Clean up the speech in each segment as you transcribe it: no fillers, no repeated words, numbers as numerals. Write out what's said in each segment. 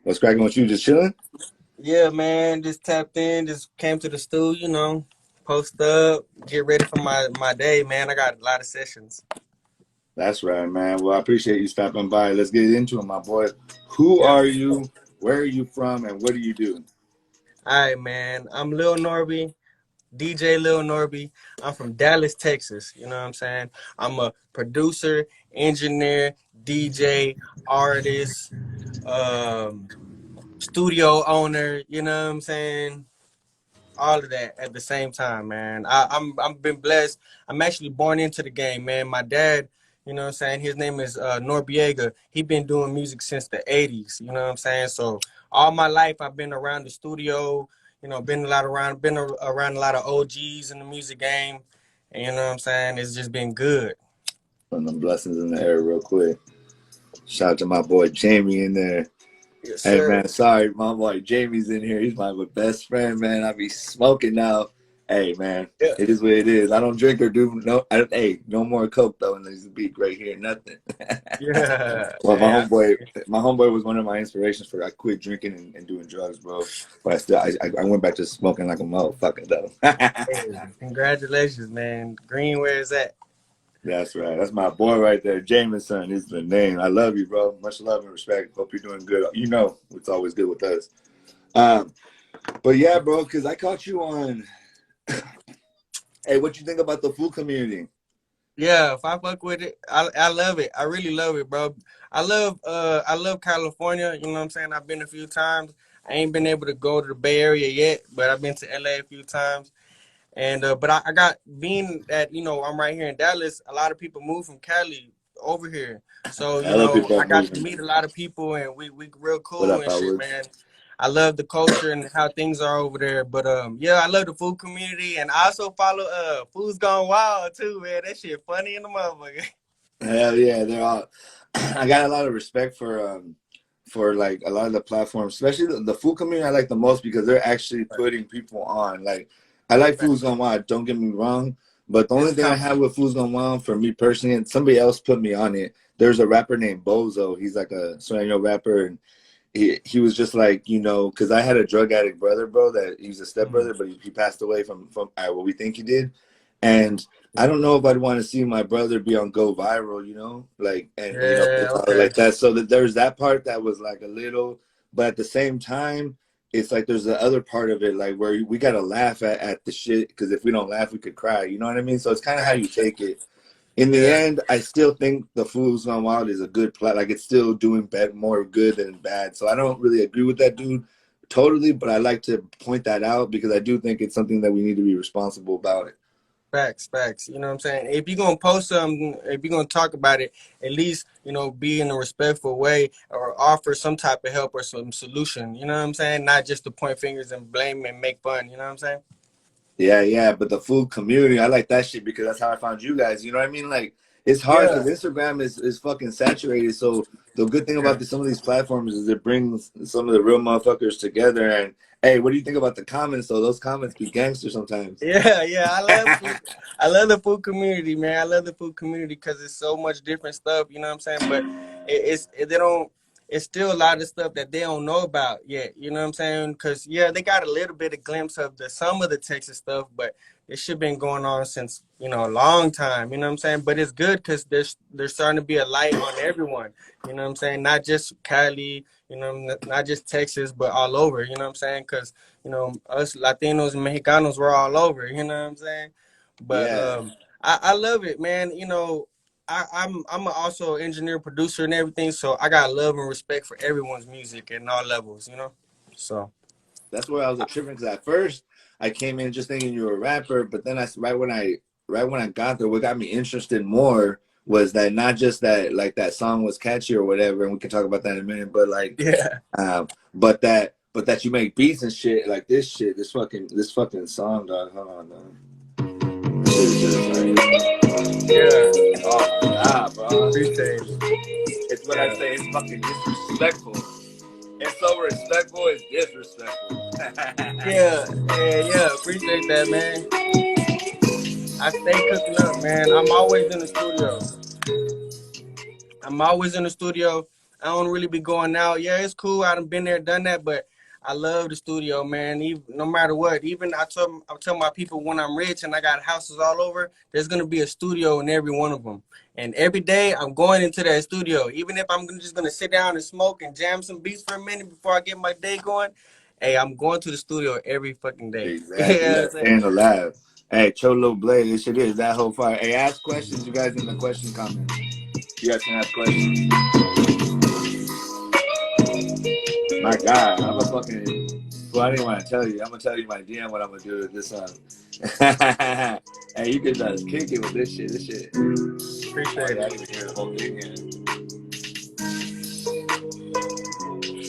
What's cracking with you? Just chilling? Yeah, man, just tapped in, just came to the stool, post up, get ready for my day, man. I got a lot of sessions. That's right, man. Well, I appreciate you stopping by. Let's get into it, my boy. Who Yeah. are you? Where are you from? And what do you do? All right, man. I'm Lil Norby, DJ Lil Norby. I'm from Dallas, Texas. You know what I'm saying? I'm a producer, engineer, DJ, artist, um, studio owner, you know what I'm saying? All of that at the same time, man. I'm been blessed. I'm actually born into the game, man. My dad, you know what I'm saying, his name is Norby. He been doing music since the 80s, you know what I'm saying? So all my life I've been around the studio, been around a lot of OGs in the music game. And you know what I'm saying? It's just been good. Putting them blessings in the air real quick. Shout out to my boy Jamie in there. Yes, Hey sir. man, sorry, my boy Jamie's in here. He's my best friend, man. I be smoking now. Hey man, Yeah. it is what it is. I don't drink or do no. Hey, no more coke though, and there's a beat right here. Nothing. Yeah. Well, Yeah. my homeboy was one of my inspirations for I quit drinking and doing drugs, bro. But I went back to smoking like a motherfucker though. Hey, congratulations, man. Green, where is that? That's right. That's my boy right there. Jameson is the name. I love you, bro. Much love and respect. Hope you're doing good. You know, it's always good with us. Um, but yeah, bro, because I caught you on. Hey, what you think about the food community? Yeah, if I fuck with it, I love it. I really love it, bro. I love California, you know what I'm saying? I've been a few times. I ain't been able to go to the Bay Area yet, but I've been to LA a few times. And but I got being that, I'm right here in Dallas, a lot of people move from Cali over here. So, I love people I got to moving. meet a lot of people and we real What cool up, and shit, Howard? man. I love the culture and how things are over there. But yeah, I love the food community and I also follow Food's Gone Wild too, man. That shit funny in the motherfucker. Hell yeah, they're all. I got a lot of respect for like a lot of the platforms, especially the food community. I like the most because they're actually putting people on. Like I like Foods Gone Wild. Don't get me wrong, but the only It's thing I top. have with Foods Gone Wild for me personally, and somebody else put me on it. There's a rapper named Bozo. He's like a Sureño rapper, and he was just like, because I had a drug addict brother, bro, that he's a Mm. stepbrother, but he passed away from what we think he did, and I don't know if I'd want to see my brother be on go viral, like and Yeah, okay. like that. So that there's that part that was like a little, but at the same time, it's like there's the other part of it, like where we gotta laugh at the shit because if we don't laugh, we could cry. You know what I mean? So it's kind of how you Facts. take it. In the Yeah. end, I still think the Fool's Gone Wild is a good plot. Like it's still doing more good than bad. So I don't really agree with that dude totally, but I like to point that out because I do think it's something that we need to be responsible about it. Facts, facts. You know what I'm saying? If you're gonna post something, if you're gonna talk about it, at least, be in a respectful way or offer some type of help or some solution. You know what I'm saying? Not just to point fingers and blame and make fun. You know what I'm saying? Yeah, yeah, but the food community, I like that shit because that's how I found you guys. You know what I mean? Like it's hard Yeah. because Instagram is fucking saturated. So the good thing about Yeah. some of these platforms is it brings some of the real motherfuckers together. And hey, what do you think about the comments? Though those comments be gangster sometimes. Yeah, yeah, I love food. I love the food community, man. I love the food community because it's so much different stuff. You know what I'm saying? But they don't. It's still a lot of stuff that they don't know about yet. You know what I'm saying? Because yeah, they got a little bit of glimpse of the some of the Texas stuff, but this shit been going on since a long time. You know what I'm saying? But it's good because there's starting to be a light on everyone. You know what I'm saying? Not just Cali. Not just Texas, but all over. You know what I'm saying? Because us Latinos and Mexicanos were all over, you know what I'm saying? But Yeah. I love it, man. I'm also an engineer, producer, and everything, so I got love and respect for everyone's music and all levels. So That's where I was a tripping because at first I came in just thinking you were a rapper, but then right when I got there, what got me interested more was that not just that like that song was catchy or whatever, and we can talk about that in a minute, but like, yeah, but that you make beats and shit like this shit, this fucking song, dog. Hold on, dog. yeah, Oh my god, bro. appreciate it. It's what I Yeah, say. It's fucking disrespectful. It's so respectful. It's disrespectful. yeah, yeah, appreciate that, man. I stay cooking up, man. I'm always in the studio. I don't really be going out. Yeah, it's cool. I done been there, done that, but I love the studio, man. Even no matter what. Even I tell my people when I'm rich and I got houses all over, there's gonna be a studio in every one of them. And every day I'm going into that studio, even if I'm just gonna sit down and smoke and jam some beats for a minute before I get my day going. Hey, I'm going to the studio every fucking day. You Exactly. know what Yeah, I'm saying? staying alive. Hey, Cholo Blade, this shit is that whole fire. Hey, ask questions, you guys, in the question comments. You guys can ask questions. My God, I'm a fucking. Well, I didn't want to tell you. I'm gonna tell you my DM what I'm gonna do with this song. Hey, you can just kick it with this shit. This shit. Oh Appreciate yeah, I it. didn't even hear the whole thing yet.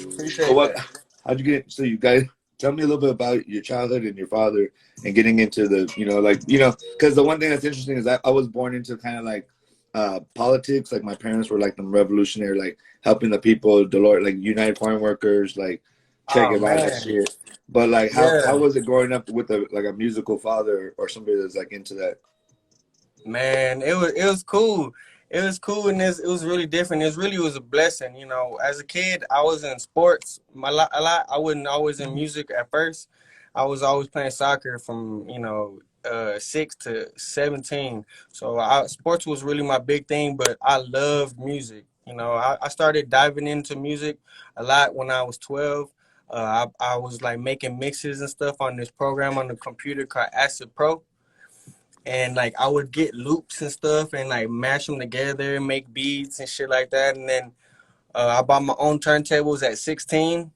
So Appreciate what? that. How'd you get? So you guys, tell me a little bit about your childhood and your father, and getting into the, because the one thing that's interesting is I was born into kind of like politics. Like my parents were like the revolutionary, like helping the people, Dolores, like United Farm Workers, like Che Oh Guevara man. shit. But like, how Yeah. was it growing up with a musical father or somebody that's like into that? Man, it was cool. It was cool, and it was really different. It was a blessing, you know. As a kid, I was in sports a lot. I wasn't always in music at first. I was always playing soccer from 6 to 17. So sports was really my big thing. But I loved music. You know, I started diving into music a lot when I was 12. I was like making mixes and stuff on this program on the computer called Acid Pro, and like I would get loops and stuff and like mash them together and make beats and shit like that. And then I bought my own turntables at 16.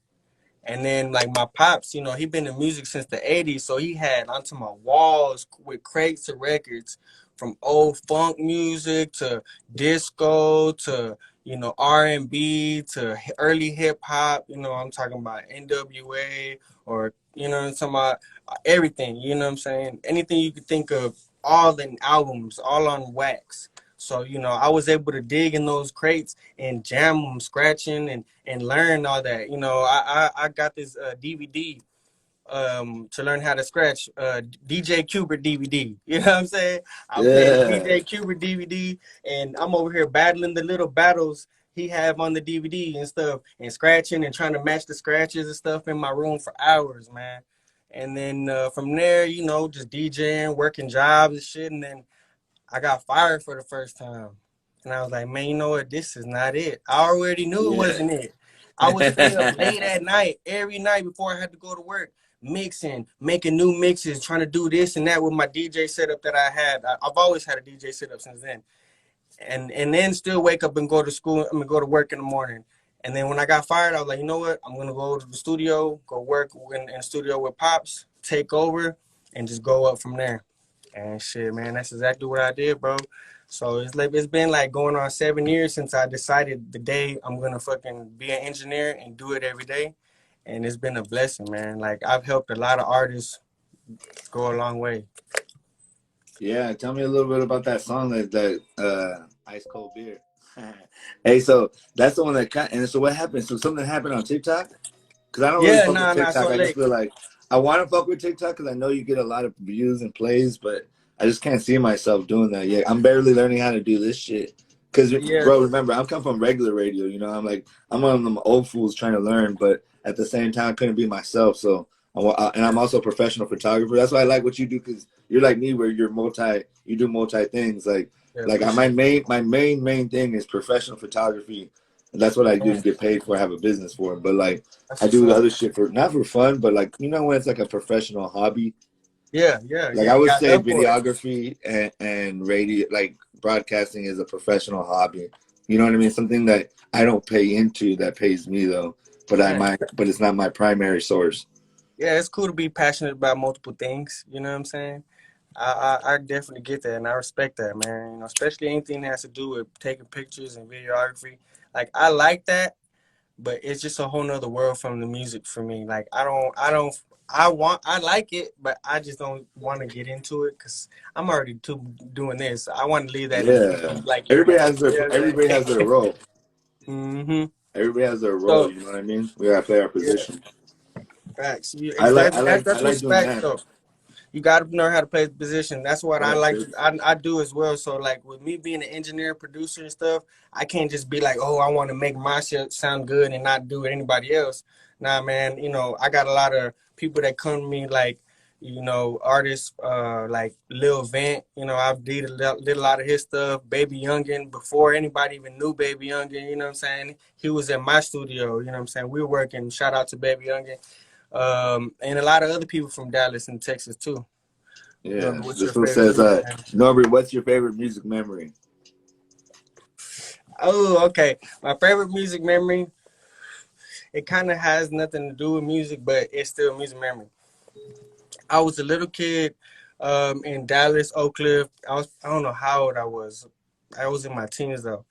And then like my pops, he been in music since the 80s, so he had onto my walls with crates of records from old funk music to disco to R&B to early hip hop. I'm talking about NWA, or I'm talking about everything. You know what I'm saying? Anything you could think of, all in albums, all on wax. So I was able to dig in those crates and jam them, scratching and learn all that. I got this DVD to learn how to scratch, DJ Cuber DVD. You know what I'm saying? I played the Yeah, DJ Cuber DVD, and I'm over here battling the little battles he have on the DVD and stuff, and scratching and trying to match the scratches and stuff in my room for hours, man. And then from there, just DJing, working jobs and shit, and then I got fired for the first time. And I was like, man, you know what? This is not it. I already knew it yeah. wasn't it. I would stay up late at night, every night before I had to go to work, mixing, making new mixes, trying to do this and that with my DJ setup that I had. I've always had a DJ setup since then. And then still wake up and go to school. I'm gonna go to work in the morning. And then when I got fired, I was like, you know what? I'm gonna go to the studio, go work in the studio with Pops, take over, and just go up from there. And shit, man, that's exactly what I did, bro. So it's been like going on 7 years since I decided the day I'm gonna fucking be an engineer and do it every day. And it's been a blessing, man. Like I've helped a lot of artists go a long way. Yeah, tell me a little bit about that song that Ice Cold Beer. Hey, so that's the one that cut. And so what happened? So something happened on TikTok? Because I don't really Yeah, fuck with nah. So TikTok. I just like, feel like I want to fuck with TikTok because I know you get a lot of views and plays, but I just can't see myself doing that yet. I'm barely learning how to do this shit. Because, yeah, bro, remember, I'm come from regular radio. I'm one of them old fools trying to learn, but at the same time, I couldn't be myself. So, and I'm also a professional photographer. That's why I like what you do, because you're like me, where you do multi things. yeah, My appreciate main thing is professional photography. And that's what I do it. and get paid for. I have a business for it. But That's I what's do the up. other shit for not for fun, but when it's like a professional hobby. Yeah, yeah, Like yeah. I You would got say up for it. videography and radio, like broadcasting, is a professional hobby. You know what I mean? Something that I don't pay into that pays me though, but Yeah, but it's not my primary source. yeah. It's cool to be passionate about multiple things. You know what I'm saying? I definitely get that, and I respect that, man. Especially anything that has to do with taking pictures and videography. Like I like that, but it's just a whole nother world from the music for me. Like I like it, but I just don't want to get into it because I'm already too doing this. I want to leave that in Yeah. like your hands. You know what I'm Everybody has their saying? role. Mm-hmm. Everybody has their role. So You know what I mean? We gotta play our yeah, position. facts. I That, like that I that's like doing respect that. though. you got to know how to play the position. That's what I That's like. it. I do as well. So like with me being an engineer, producer, and stuff, I can't just be like, oh, I want to make my shit sound good and not do anybody else. Nah, man. You know, I got a lot of people that come to me like, you know, artists like Lil Vent. You know, I've did a lot of his stuff. Baby Youngin, before anybody even knew Baby Youngin. You know what I'm saying? He was in my studio. You know what I'm saying? We were working. Shout out to Baby Youngin. And a lot of other people from Dallas and Texas too. Yeah. Norby, what's your This one favorite says, music, man? Norby, what's your favorite music memory? Oh, okay. My favorite music memory, it kind of has nothing to do with music, but it's still music memory. I was a little kid in Dallas, Oak Cliff. I don't know how old I was. I was in my teens though.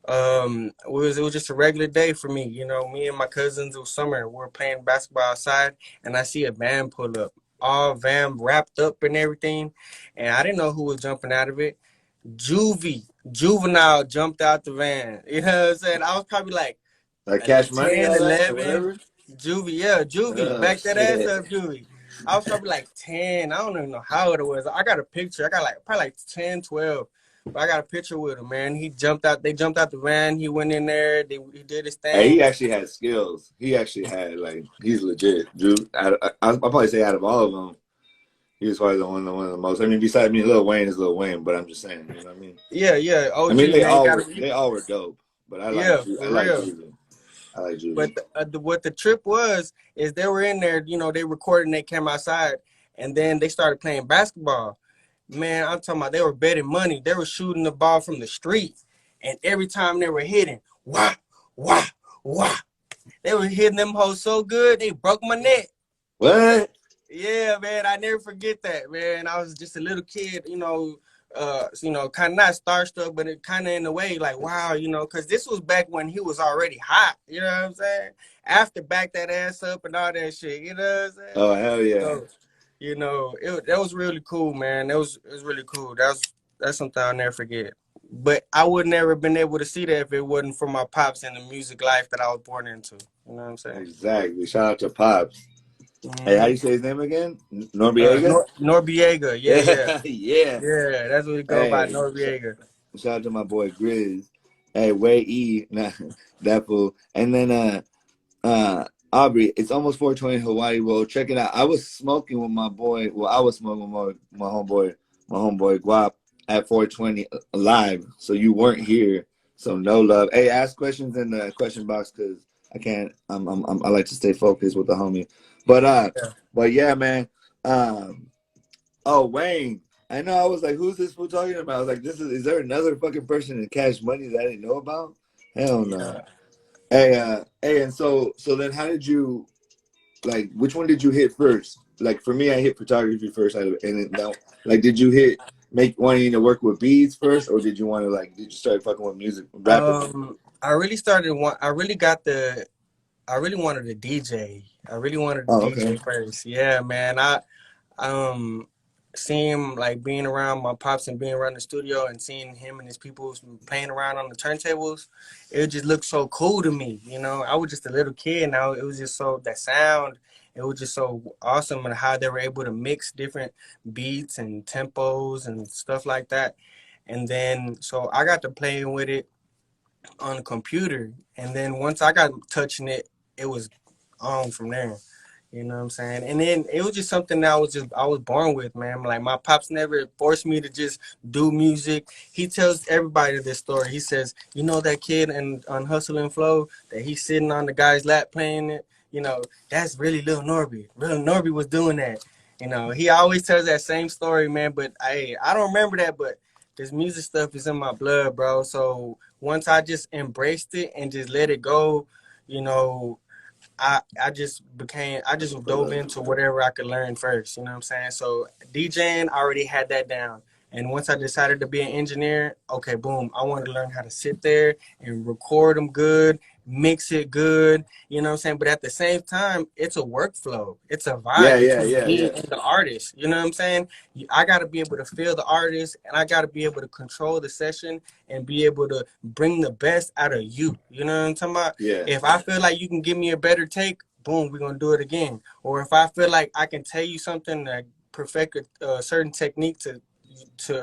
It was just a regular day for me. You know, me and my cousins, it was summer. We were playing basketball outside, and I see a van pull up, all van wrapped up and everything, and I didn't know who was jumping out of it. Juvenile jumped out the van. You know what I'm saying? I was probably like Like Cash Money, 10, all that, or 11. whatever? Juvie. Oh, Back that ass shit. up, Juvie. I was probably like 10. I don't even know how old it was. I got a picture. I got like probably like 10, 12. But I got a picture with him, man. He jumped out. They jumped out the van. He went in there. He did his Hey, thing. he actually had skills. He actually had, like, he's legit, dude. I'll probably say out of all of them, he was probably one of the most. I mean, besides me, Lil Wayne is Lil Wayne, but I'm just saying, you know what I mean? Yeah. I OG, mean, man. they all were dope, but Yeah, I for like real. Juju. I like But Juju. what the trip was is they were in there, you know, they recorded and they came outside and then they started playing basketball. Man, I'm talking about they were betting money. They were shooting the ball from the street. And every time they were hitting, wah, wah, wah. They were hitting them hoes so good, they broke my neck. What? Yeah, man, I never forget that, man. I was just a little kid, kind of not starstruck, but it kind of in a way like, wow, you know, because this was back when he was already hot, you know what I'm saying? After back that ass up and all that shit, you know what I'm saying? Oh, hell yeah. So, you know, that was really cool, man. It was really cool. That's something I'll never forget. But I would never been able to see that if it wasn't for my pops and the music life that I was born into. You know what I'm saying? Exactly. Shout out to Pops. Hey, how Mm-hmm. you say his name again? Norbiega? Norbiega, yeah. Yeah, yeah. Yeah, that's what we go by, Hey, Norbiega. shout out to my boy Grizz. Hey, Way E, nah, that fool. And then Aubrey, it's almost 420 Hawaii. Well, check it out. I was smoking with my boy. Well, I was smoking with my homeboy Guap at 420 live. So you weren't here. So no love. Hey, ask questions in the question box because I can't. I like to stay focused with the homie. But Yeah. but yeah, man. Um, oh Wayne. I know. I was like, who's this fool talking about? I was like, is there another fucking person in Cash Money that I didn't know about? Hell no. Yeah. Hey, and so then how did you like? Which one did you hit first? Like for me, I hit photography first, and then now, like, did you hit make wanting to work with beads first, or did you want to like? Did you start fucking with music, rapping? I really started one. I really wanted a DJ. I really wanted a Oh, okay. DJ first. Yeah, man. Um seeing him like being around my pops and being around the studio and seeing him and his people playing around on the turntables, it just looked so cool to me. You know, I was just a little kid. Now it was just so that sound. It was just so awesome and how they were able to mix different beats and tempos and stuff like that. And then so I got to playing with it on the computer, and then once I got touching it, it was on from there. You know what I'm saying? And then it was just something that I was born with, man. Like my pops never forced me to just do music. He tells everybody this story. He says, you know that kid on Hustle and Flow that he's sitting on the guy's lap playing it. You know that's really Lil Norby. Lil Norby was doing that. You know he always tells that same story, man. But I don't remember that, but this music stuff is in my blood, bro. So once I just embraced it and just let it go, you know, I just dove into whatever I could learn first, you know what I'm saying? So DJing, I already had that down. And once I decided to be an engineer, okay, boom, I wanted to learn how to sit there and record them good, mix it good, you know what I'm saying? But at the same time, it's a workflow. It's a Yeah, vibe yeah, between yeah, me yeah, and the artist, you know what I'm saying? I got to be able to feel the artist and I got to be able to control the session and be able to bring the best out of you. You know what I'm talking about? yeah. If I feel like you can give me a better take, boom, we're gonna do it again. Or if I feel like I can tell you something that perfect a certain technique to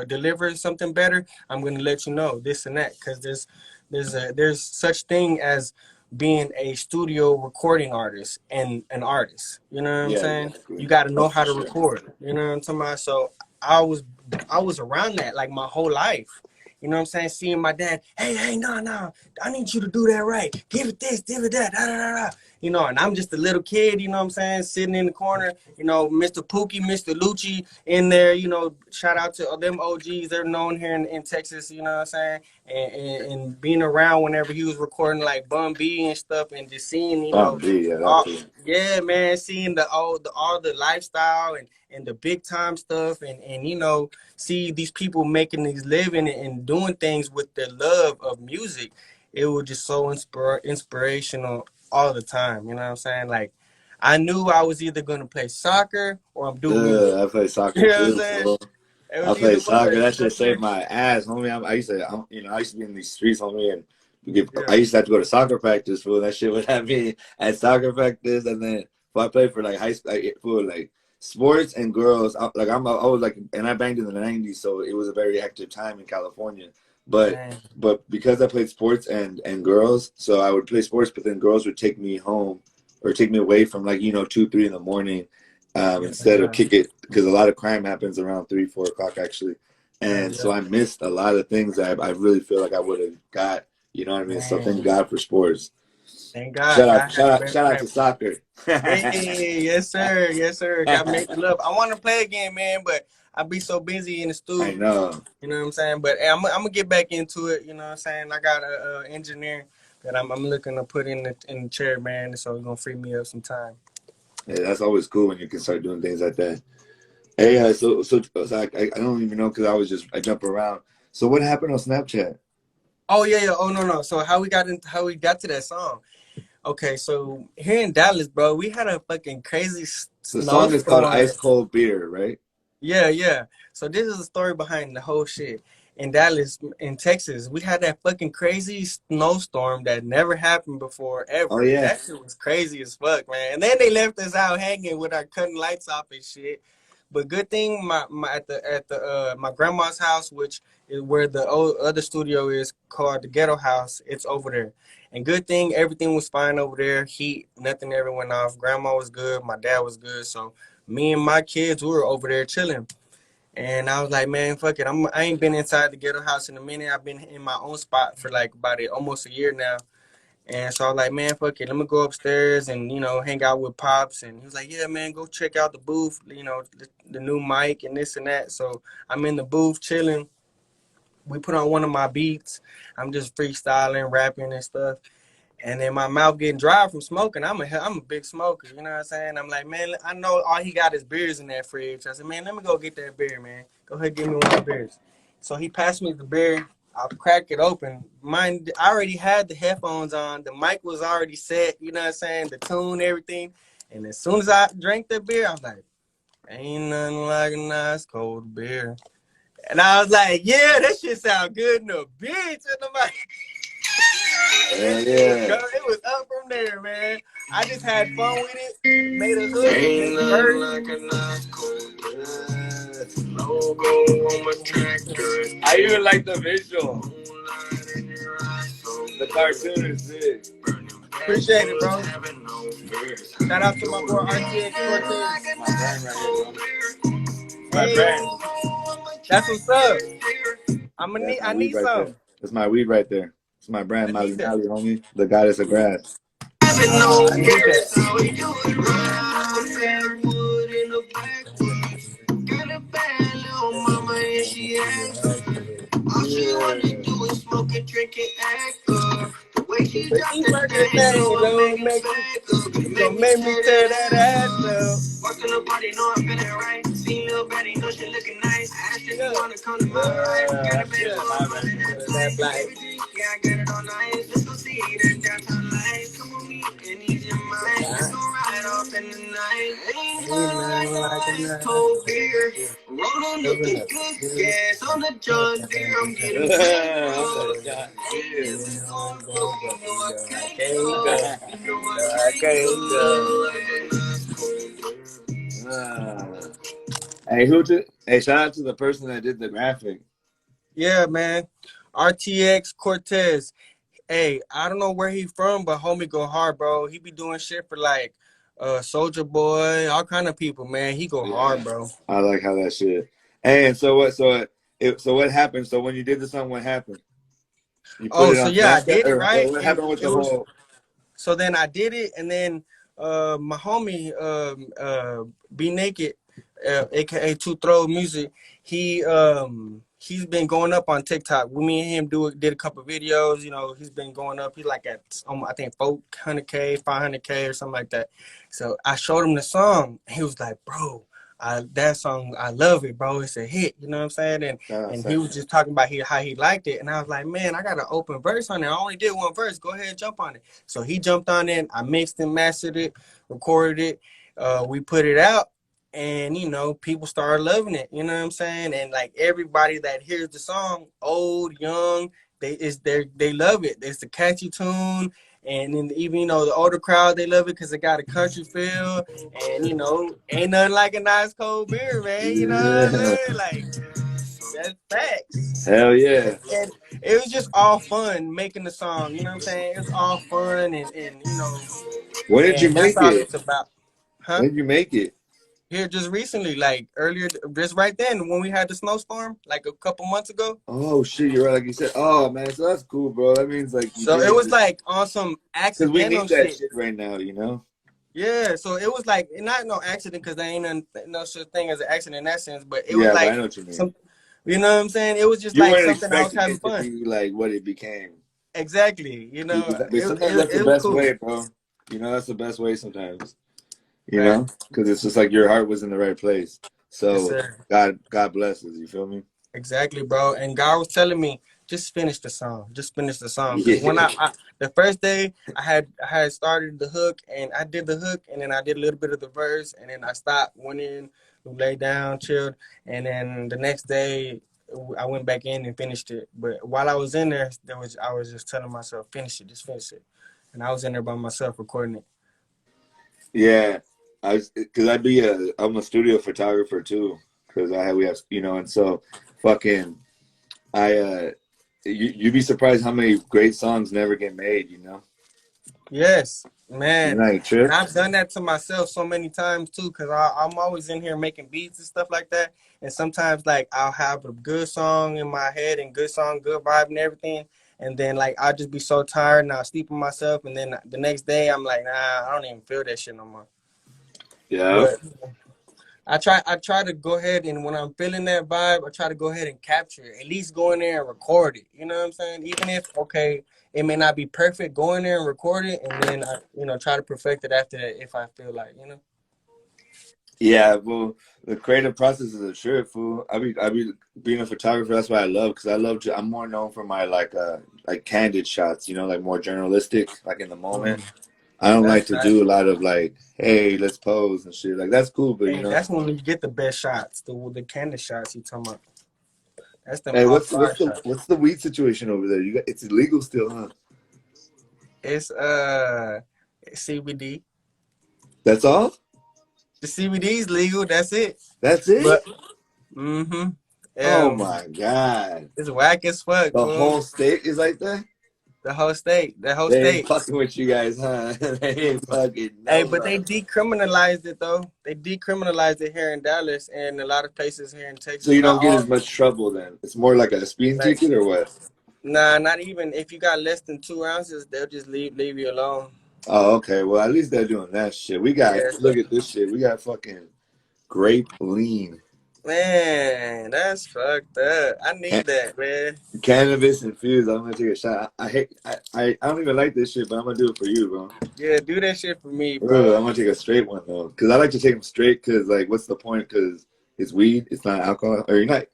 deliver something better, I'm gonna let you know this and that, because there's such thing as being a studio recording artist and an artist. You know what I'm Yeah, saying? exactly. You got to Oh, know for how to sure. record. You know what I'm talking about? So I was I was around that like my whole life. You know what I'm saying? Seeing my dad, hey, no, I need you to do that right. Give it this, give it that, da da da da. You know, and I'm just a little kid, you know what I'm saying, sitting in the corner, you know, Mr. Pookie, Mr. Lucci in there, you know, shout out to them OGs, they're known here in Texas, you know what I'm saying, and being around whenever he was recording like Bun B and stuff, and just seeing, you know, Yeah, that all, too. yeah, man, seeing all the lifestyle and the big time stuff, and you know, see these people making these living and doing things with their love of music. It was just so inspirational all the time. You know what I'm saying? Like, I knew I was either gonna play soccer or I'm doing music. I play soccer You know what I'm too, saying? bro. It I was play either one soccer. or That the shit saved other. my ass, homie. I used to be in these streets, homie, and I Yeah, used to have to go to soccer practice, fool. That shit would have me at soccer practice, and then I played for like high school, for like sports and girls. I was like, and I banged in the '90s, so it was a very active time in California. But man. because I played sports and girls, so I would play sports, but then girls would take me home or take me away from like 2, 3 in the morning, Yeah, instead of kick it, because a lot of crime happens around 3, 4 o'clock actually, and yeah, so I missed a lot of things that I really feel like I would have got. You know what I mean? So thank man. God for sports. Thank God. God had the best Shout out plan. to soccer. Hey, yes, sir. Got to make the love. I want to play again, man, but I be so busy in the I studio. know. You know what I'm saying? But hey, I'm gonna get back into it. You know what I'm saying? I got a engineer that I'm looking to put in the chair, man. So it's gonna free me up some time. Yeah, that's always cool when you can start doing things like that. Hey, I don't even know because I jump around. So what happened on Snapchat? Oh yeah. Oh no. So how we got to that song? Okay, so here in Dallas, bro, we had a fucking crazy The song is called snowstorm. Ice Cold Beer, right? Yeah. So this is the story behind the whole shit. In Dallas, in Texas, we had that fucking crazy snowstorm that never happened before Oh ever. yeah. That shit was crazy as fuck, man. And then they left us out hanging with our cutting lights off and shit. But good thing my at the my grandma's house, which is where the other studio is called the Ghetto House, it's over there. And good thing everything was fine over there. Heat, nothing ever went off. Grandma was good. My dad was good. So me and my kids, we were over there chilling. And I was like, man, fuck it. I ain't been inside the Ghetto House in a minute. I've been in my own spot for like about almost a year now. And so I was like, man, fuck it. Let me go upstairs and, you know, hang out with Pops. And he was like, yeah, man, go check out the booth, you know, the new mic and this and that. So I'm in the booth chilling. We put on one of my beats. I'm just freestyling, rapping and stuff. And then my mouth getting dry from smoking. I'm a big smoker, you know what I'm saying? I'm like, man, I know all he got is beers in that fridge. I said, man, let me go get that beer, man. Go ahead, give me one of the beers. So he passed me the beer. I'll crack it open. Mine, I already had the headphones on. The mic was already set, you know what I'm saying? The tune, everything. And as soon as I drank that beer, I was like, ain't nothing like a nice cold beer. And I was like, yeah, that shit sound good in a bitch. And I'm like, Yeah, it was yeah. go. It was up from there, man. I just had fun with it. Made a hook, made a verse. Like a nice logo on my tractor. I even like the visual. The cartoon is sick. Appreciate it, bro. Shout out to my boy RTX Cortez. My brand right here, bro. My Hey, brand. that's what's up. That's my I weed need right there. some. That's my weed right there. It's my brand, I Mali need that. Mali, homie. The goddess of grass. I need that. All she wanna do is smoke and drink and act up. The way she But drop she that fucking thing, thing, know you it know, make me make me, swag up. Gonna you make gonna me make me tear tear that that ass ass up. up. Walk in the party, know I'm feeling right. See little baddie, know she looking nice. Asked if you Yeah, wanna come to my life. Got a big Yeah, ball, my I'm running that brand. flight. that black. Baby G, yeah, I got it all nice. Let's go see that downtown life. Come with me and ease your mind. Let's go ride off in the night. Ain't Ain't nothing like nothing a like a nice nice cold beer. Rolling up the good gas on the John Deere. I'm getting paid, I'm bro. the John Ain't Deere. never gonna go. You know I I can't can't go. go. You know I No, I can't can't go. go. Like a nice cold beer. Ah. Hey, shout out to the person that did the graphic. Yeah, man. RTX Cortez. Hey, I don't know where he from, but homie go hard, bro. He be doing shit for like Soldier Boy, all kind of people, man. He go hard, Yeah, bro. I like how that shit. Hey, and so what? So what happened? So when you did the song, what happened? You put Oh, it so on yeah, I Snapchat, did it or right, what and happened with it the was whole? so then I did it, and then my homie Be Naked, aka Two Throw Music, he's been going up on TikTok. We me and him did a couple videos. You know, he's been going up. He's like at I think 400K, 500K or something like that. So I showed him the song, and he was like, "Bro, that song, I love it, bro. It's a hit." You know what I'm saying? And he was just talking about how he liked it, and I was like, "Man, I got an open verse on there. I only did one verse. Go ahead and jump on it." So he jumped on it. I mixed and mastered it, recorded it. We put it out, and you know, people started loving it. You know what I'm saying? And like everybody that hears the song, old, young, they love it. It's a catchy tune. And then even, you know, the older crowd, they love it because it got a country feel. And, you know, ain't nothing like a nice cold beer, man. You know what I'm Yeah. saying? Like, that's facts. Hell yeah. And it was just all fun making the song. You know what I'm saying? It was all fun and you know, When did you and that's make all it? it's about. Huh? When did you make it? Here just recently, like earlier, just right then when we had the snowstorm, like a couple months ago. Oh shit, you're right. Like you said. Oh man, so that's cool, bro. That means like you So did it it was like on some because we accidental need that shit. shit right now. You know. Yeah, so it was like not no accident because there ain't no such thing as an accident in that sense, but it was Yeah, but I like know what you mean. some, you know what I'm saying? It was just You like weren't something I was expecting having it to fun. be like what it became. Exactly, you know, But sometimes that's the it was best cool. way, bro. You know, that's the best way sometimes. You know, Facts. because it's just like your heart was in the right place. Yes, So sir. God blesses. You feel me? Exactly, bro. And God was telling me, just finish the song. Just finish the song. Because when Yeah. the first day I had started the hook and I did the hook and then I did a little bit of the verse and then I stopped, went in, laid down, chilled, and then the next day I went back in and finished it. But while I was in there, I was just telling myself, finish it, just finish it. And I was in there by myself recording it. Yeah, I was because I'm a studio photographer too. Because we have and so fucking I you'd be surprised how many great songs never get made. Yes, Isn't man. that a And trip? I've done that to myself so many times too, because I'm always in here making beats and stuff like that. And sometimes, like, I'll have a good song in my head and good song, good vibe and everything. And then, like, I'll just be so tired and I'll sleep on myself. And then the next day, I'm like, nah, I don't even feel that shit no more. Yeah. But I try to go ahead and when I'm feeling that vibe, I try to go ahead and capture it. At least go in there and record it. You know what I'm saying? Even if okay, it may not be perfect, go in there and record it and then try to perfect it after that if I feel like. Yeah, well, the creative process is a trip, fool. I be being a photographer. That's what I love because I'm more known for my like candid shots. Like more journalistic, like in the moment. Mm, I don't that's like to that. do a lot of like, hey, let's pose and shit. Like that's cool, but Hey, that's when you get the best shots, the candid shots you talking about. That's them hey, all what's fire what's the shots. what's the weed situation over there? It's illegal still, huh? It's CBD. That's all? The CBD is legal. That's it. That's it? But mm-hmm. Oh my God. It's whack as fuck, The fool. whole state is like that? The whole They ain't state. fucking with you guys, huh? They ain't fucking Hey, no but they love. decriminalized it though. They decriminalized it here in Dallas and a lot of places here in So Texas. you Not don't get all, as much trouble then. It's more like a speeding like ticket or what? nah, not even if you got less than 2 ounces, they'll just leave you alone. Oh, okay. Well, at least they're doing that shit. We got Yeah, look at this shit. We got fucking grape lean, man, that's fucked up. I Ca- need that, man. cannabis infused. I'm gonna take a shot. I don't even like this shit, but I'm gonna do it for you, bro. Yeah, do that shit for me, Ugh, bro. I'm gonna take a straight one though, because I like to take them straight. Because like, what's the point? Because it's weed. It's not alcohol, or you're not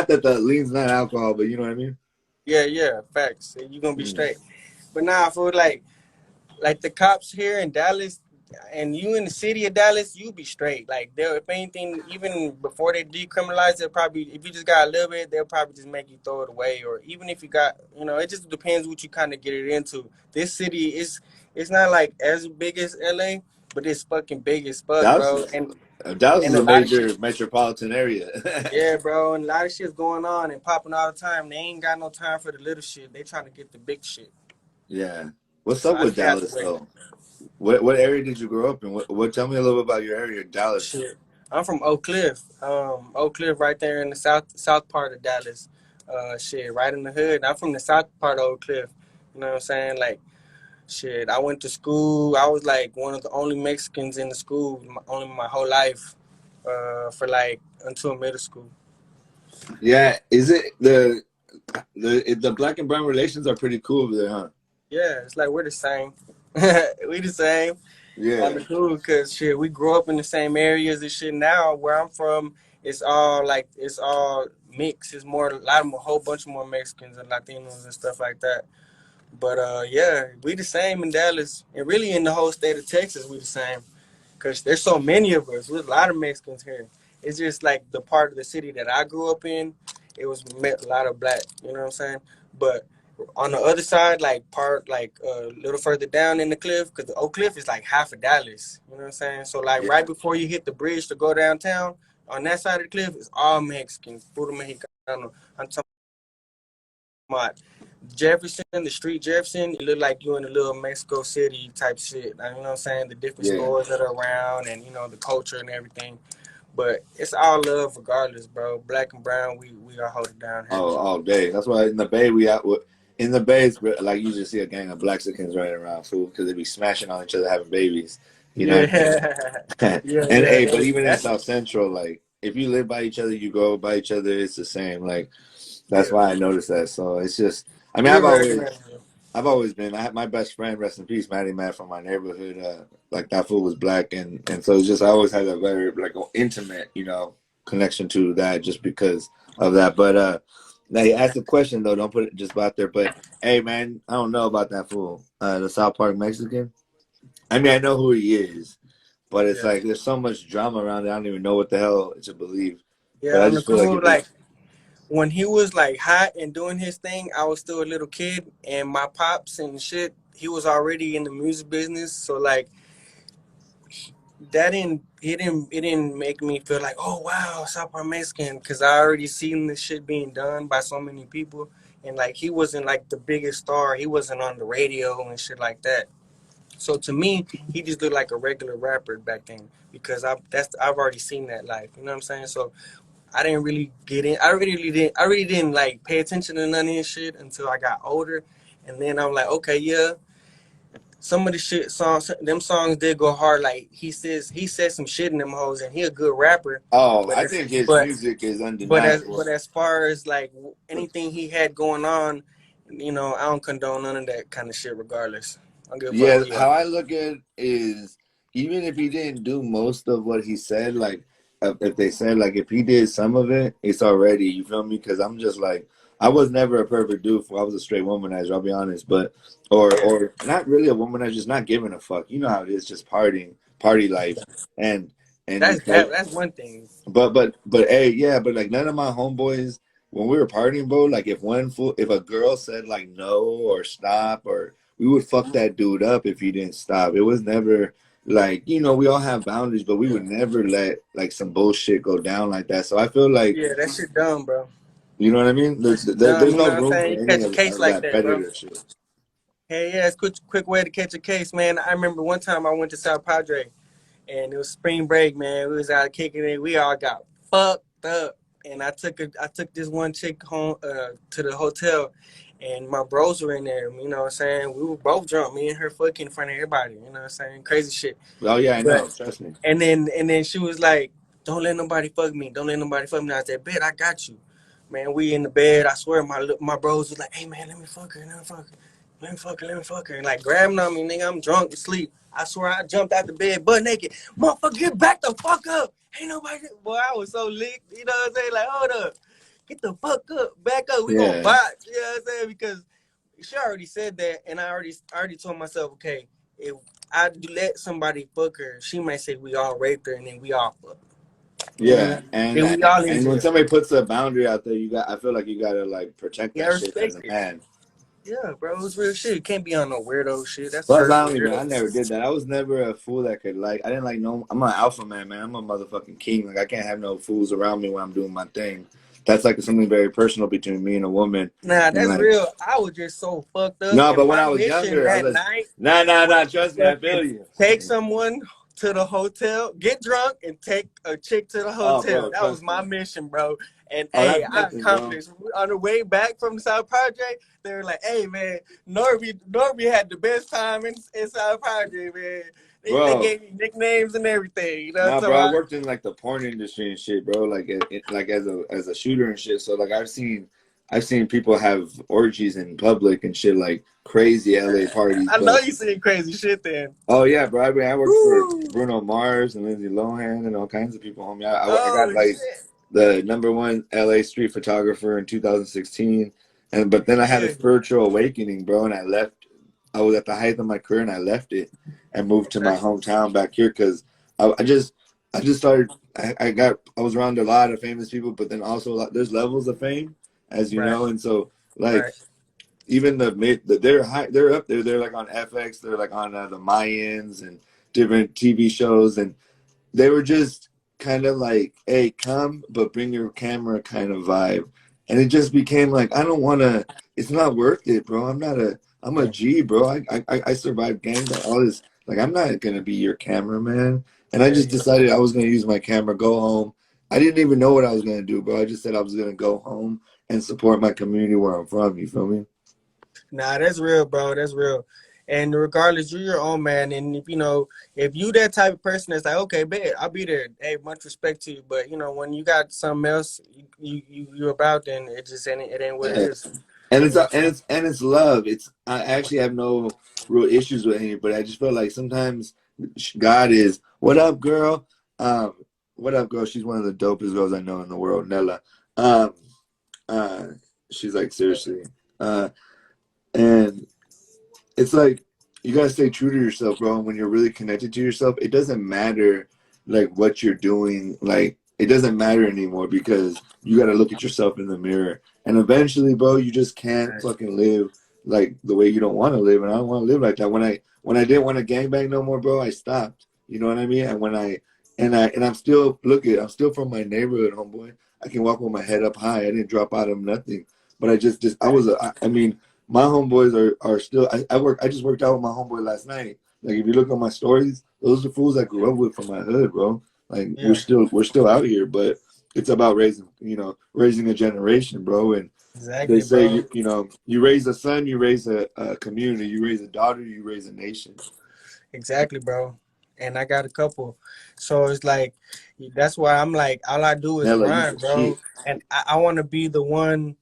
that the lean's not alcohol, but you know what I mean. Yeah, yeah, facts. You gonna be Mm. straight. But nah, for like the cops here in Dallas and you in the city of Dallas, you be straight. Like they'll if anything, even before they decriminalize it, probably if you just got a little bit, they'll probably just make you throw it away. Or even if you got it just depends what you kind of get it into. This city is it's not like as big as LA, but it's fucking big as fuck, Dallas bro. is And Dallas And is a a lot of major shit. metropolitan area. Yeah, bro, and a lot of shit's going on and popping all the time. They ain't got no time for the little shit. They trying to get the big shit. Yeah. What's So up I with stay out the Dallas way. though? What area did you grow up in? What tell me a little bit about your area, Dallas. Shit. I'm from Oak Cliff. Oak Cliff right there in the south part of Dallas. Shit, right in the hood. I'm from the south part of Oak Cliff. You know what I'm saying? Like, shit, I went to school. I was like one of the only Mexicans in the school, only my whole life, for like until middle school. Yeah, is it the black and brown relations are pretty cool over there, huh? Yeah, it's like we're the same. We the same on the Yeah, cool because shit, we grew up in the same areas and shit. Now where I'm from, it's all mixed. It's more a whole bunch more Mexicans and Latinos and stuff like that. But yeah, we the same in Dallas and really in the whole state of Texas. We the same. Because there's so many of us. There's a lot of Mexicans here. It's just like the part of the city that I grew up in, it was met a lot of black. You know what I'm saying? But on the other side, like a little further down in the cliff, because the Oak Cliff is like half of Dallas. You know what I'm saying? So like yeah, right before you hit the bridge to go downtown, on that side of the cliff is all Mexicans, puro Mexicano. I'm talking about Jefferson, the street Jefferson, it look like you in a little Mexico City type shit. You know what I'm saying? The different yeah. stores that are around and, the culture and everything. But it's all love regardless, bro. Black and brown, we are holding down here. All day. That's why in the Bay in the Bay, it's like you just see a gang of Blaxicans running around, fool, because they be smashing on each other, having babies. You know what I mean? Yeah. Yeah, And yeah. hey, but even in That's South Central, like if you live by each other, you go by each other. It's the same. Like that's yeah. why I noticed that. So it's just, I mean, We're very similar. I've always been. I had my best friend, rest in peace, Matty Matt from my neighborhood. Like that fool was black, and so it's just I always had a very like intimate, connection to that just because of that. But now you asked the question though. Don't put it just out there. But hey, man, I don't know about that fool, the South Park Mexican. I mean, I know who he is, but it's Yeah. like there's so much drama around it. I don't even know what the hell to believe. But Yeah, I on the just feel like cool, if it, like when he was like hot and doing his thing, I was still a little kid and my pops and shit, he was already in the music business. So like that didn't it didn't make me feel like, oh wow, South Park Mexican, because I already seen this shit being done by so many people, and like he wasn't like the biggest star, he wasn't on the radio and shit like that. So to me, he just looked like a regular rapper back then because I've already seen that life. You know what I'm saying? So I didn't really get in. I really didn't like pay attention to none of his shit until I got older, and then I'm like, okay, yeah, some of the shit songs, them songs did go hard. Like he said some shit in them hoes, and he a good rapper. oh, But I as think his but music is but undeniable. as far as like anything he had going on, I don't condone none of that kind of shit. Regardless, I don't give a fuck Yeah, who you how are. I look at it is even if he didn't do most of what he said, like if they said like if he did some of it, it's already, you feel me? Because I'm just like I was never a perfect dude. I was a straight womanizer. I'll be honest, but Yeah, or not really a womanizer, just not giving a fuck. You know how it is, just partying, party life, and that's because that's one thing. but hey, yeah, but like none of my homeboys when we were partying, bro, like if a girl said like no or stop or we would fuck that dude up if he didn't stop. It was never like, we all have boundaries, but we would never let like some bullshit go down like that. So I feel like, Yeah, that shit dumb, bro. you know what I mean? That shit dumb. There's You know no what I'm room saying? for You any catch a case of like that that, bro. predator shit. Hey, yeah, it's quick way to catch a case, man. I remember one time I went to South Padre and it was spring break, man. We was out kicking it. We all got fucked up, and I took this one chick home to the hotel, and my bros were in there. You know what I'm saying? We were both drunk, me and her, fucking in front of everybody. You know what I'm saying? Crazy shit. Oh yeah, I But know. Trust me. and then she was like, "Don't let nobody fuck me. Don't let nobody fuck me." I said, "Bet I got you." Man, we in the bed. I swear, my bros was like, "Hey man, let me fuck her. Let me fuck her. Let me fuck her. Let me fuck her." And like grabbing on me, nigga. I'm drunk, asleep. I swear, I jumped out the bed, butt naked. Motherfucker, get back the fuck up. Ain't nobody. Boy, I was so lit. You know what I'm saying? Like, hold up, get the fuck up, back up. We gonna Yeah. box. You know what I'm saying? Because she already said that, and I already told myself, okay, if I let somebody fuck her, she might say we all raped her, and then we all fuck. Yeah, Then we all in and when jail. somebody puts a boundary out there, I feel like you gotta like protect Yeah, I that shit as respect a it. man. Yeah, bro, it was real shit. You can't be on no weirdo shit. That's Plus, first I don't even. weirdo. I never did that. I was never a fool that could like. I didn't like no. I'm an alpha man, man. I'm a motherfucking king. Like I can't have no fools around me when I'm doing my thing. That's like something very personal between me and a woman. Nah, And that's like, real. I was just so fucked up, no, and but when my I was mission younger, I that was like, night nah, nah, was nah. to Trust me, I fucking feel you. take someone to the hotel, get drunk, and take a chick to the Oh, hotel. bro, That was trust my me. mission, bro. And Oh, hey, that's I nothing, bro. accomplished. On the way back from the South Project, they were like, "Hey, man, Norby had the best time in South Project, man. They Bro, gave me nicknames and everything. You know, nah, so bro. I worked in like the porn industry and shit, bro. Like, like as a shooter and shit. So like, I've seen people have orgies in public and shit, like crazy LA parties. I know But you seen crazy shit then. oh yeah, bro. I mean, I worked for Woo! Bruno Mars and Lindsay Lohan and all kinds of people. Homie, I got Oh like shit! the #1 LA street photographer in 2016, and but then I had a Yeah. spiritual awakening, bro, and I left. I was at the height of my career, and I left it and moved to my Okay. hometown back here because I just started. I was around a lot of famous people, but then also there's levels of fame, as you Right. know, and so like Right. even they're high, they're up there. They're like on FX. They're like on the Mayans and different TV shows, and they were just kind of like, hey, come, but bring your camera kind of vibe. And it just became like, I don't want to, it's not worth it, bro. I'm a Yeah. G, bro. I survived gangbang, all this. Like, I'm not going to be your cameraman. And I Yeah. just decided I was going to use my camera, go home. I didn't even know what I was going to do, bro. I just said I was going to go home and support my community where I'm from. You feel me? Nah, that's real, bro. That's real. And regardless, you're your own man. And if you know, if you that type of person that's like, okay, bet I'll be there. Hey, much respect to you. But you know, when you got something else you about, then it ain't what it Yeah. is. And You know what I'm saying? it's love. It's I actually have no real issues with any, but I just feel like sometimes God is what up, girl. Um, what up, girl? She's one of the dopest girls I know in the world, Nella. Um, uh, she's like seriously, and it's like you gotta stay true to yourself, bro. And when you're really connected to yourself, it doesn't matter like what you're doing. Like it doesn't matter anymore because you gotta look at yourself in the mirror. And eventually, bro, you just can't Right. fucking live like the way you don't want to live. And I don't want to live like that. When I didn't want to gangbang no more, bro, I stopped. You know what I mean? And when and I'm still I'm still from my neighborhood, homeboy. I can walk with my head up high. I didn't drop out of nothing. But I just I Right. was I mean my homeboys are still. I just worked out with my homeboy last night. Like if you look at my stories, those are fools I grew up with from my hood, bro. Like Yeah. we're still out here, but it's about raising a generation, bro. And they Exactly, say bro. you raise a son, you raise a community, you raise a daughter, you raise a nation. Exactly, bro. And I got a couple. So it's like that's why I'm like all I do is Nella, you grind, the shit. bro. And I want to be the one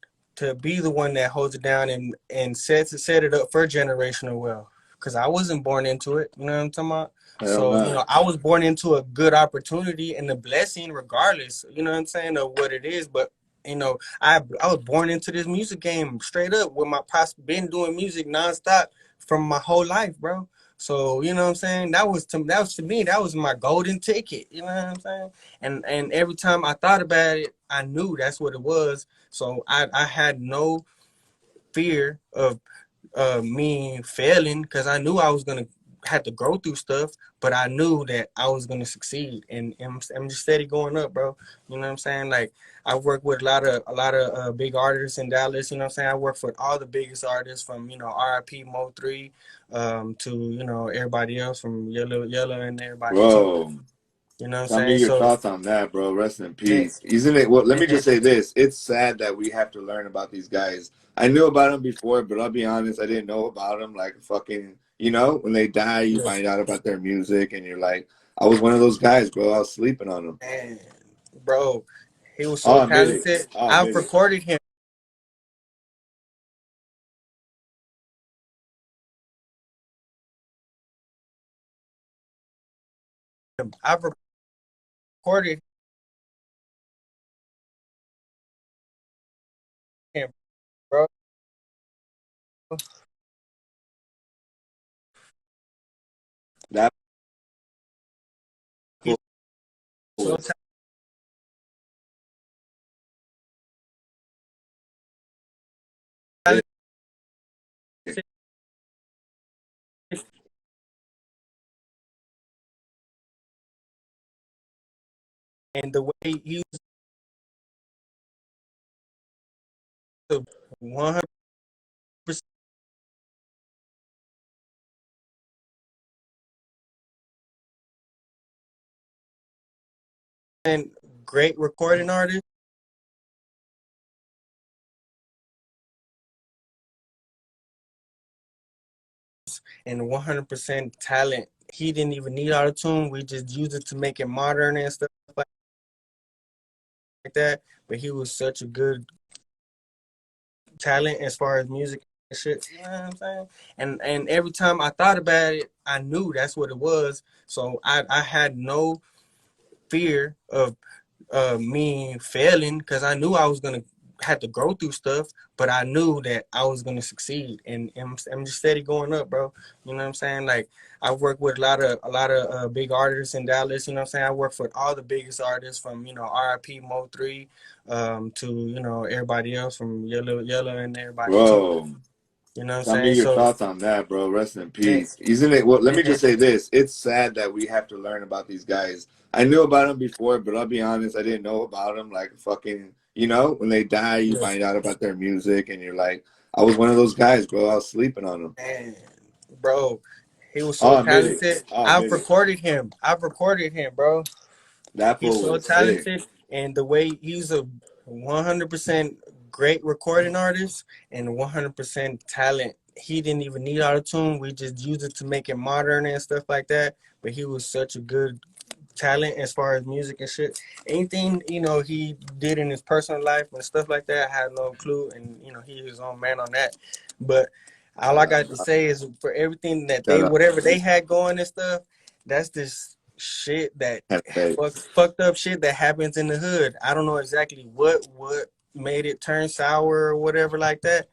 that holds it down and set it up for generational wealth. Cause I wasn't born into it. You know what I'm talking about? Hell So, no. I was born into a good opportunity and a blessing regardless, you know what I'm saying, of what it is. But I was born into this music game straight up with my pops been doing music nonstop from my whole life, bro. So, you know what I'm saying? That was to me, that was my golden ticket. You know what I'm saying? And every time I thought about it, I knew that's what it was. So I had no fear of me failing because I knew I was gonna have to go through stuff, but I knew that I was gonna succeed, and I'm just steady going up, bro. You know what I'm saying? Like I work with a lot of big artists in Dallas. You know what I'm saying? I work for all the biggest artists from RIP Mo3 to everybody else from Yellow and everybody too. Bro, You know what I'm tell me saying? your So thoughts on that, bro. Rest in and, peace. Isn't it? Well, let me and just say this. It's sad that we have to learn about these guys. I knew about them before, but I'll be honest, I didn't know about them. Like fucking, when they die, you yeah, find out about their music, and you're like, I was one of those guys, bro. I was sleeping on them. man, bro, he was so I'll admit it. talented. I'll I've admit it. recorded him. I've recorded him, bro. That He's so was talented. and the way he was 100% great recording artist and 100% talent. He didn't even need auto-tune. We just used it to make it modern and stuff like that. But he was such a good talent as far as music and shit. You know what I'm saying? And every time I thought about it, I knew that's what it was. So I had no fear of me failing because I knew I was gonna have to go through stuff, but I knew that I was gonna succeed, and I'm just steady going up, bro. You know what I'm saying? Like I work with a lot of big artists in Dallas. You know what I'm saying? I work for all the biggest artists from RIP Mo3 to everybody else from Yellow and everybody too. Bro, You know what I'm tell me saying? your So thoughts on that, bro. Rest in man, peace. Isn't it? Well, let me man, just say this. It's sad that we have to learn about these guys. I knew about them before, but I'll be honest, I didn't know about them. Like fucking, when they die, you yeah, find out about their music, and you're like, I was one of those guys, bro. I was sleeping on them. man, bro, he was so I'll admit it. talented. I'll I've admit it. recorded him. Bro. That He's fool so was sick. talented, and the way he's a 100% great recording artist and 100% talent. He didn't even need auto-tune. We just used it to make it modern and stuff like that. But he was such a good talent as far as music and shit. Anything he did in his personal life and stuff like that, I had no clue. And he was on man on that. But all Shout I out, got to dog. say is for everything that Shout out. whatever they had going and stuff, that's just shit that Kind of facts. fucked up shit that happens in the hood. I don't know exactly what made it turn sour or whatever like that.